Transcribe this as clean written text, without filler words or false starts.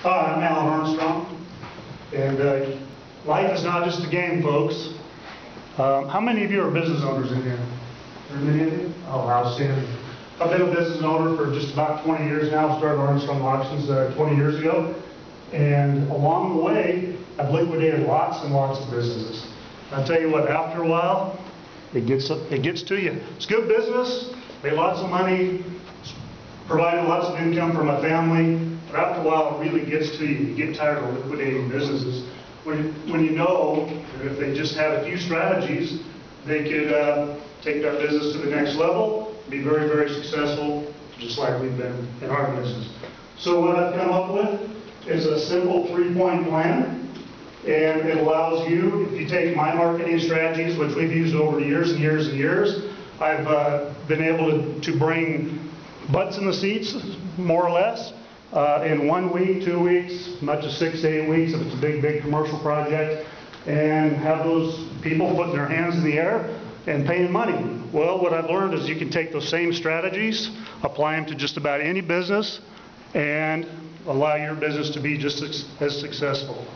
Hi, I'm Alan Armstrong, and life is not just a game, folks. How many of you are business owners in here? Are there many of you? Oh, outstanding. I've been a business owner for just about 20 years now. Started Armstrong Auctions 20 years ago, and along the way, I've liquidated lots and lots of businesses. I'll tell you what, after a while, it gets to you. It's good business, made lots of money, provided lots of income for my family, but after a while it really gets to you. You get tired of liquidating businesses. When you know that if they just had a few strategies, they could take their business to the next level, be very, very successful, just like we've been in our business. So what I've come up with is a simple 3-point plan, and it allows you, if you take my marketing strategies, which we've used over years and years and years, I've been able to bring butts in the seats, more or less, in 1 week, 2 weeks, much as 6 to 8 weeks if it's a big commercial project, and have those people putting their hands in the air and paying money. Well, what I've learned is you can take those same strategies, apply them to just about any business, and allow your business to be just as successful.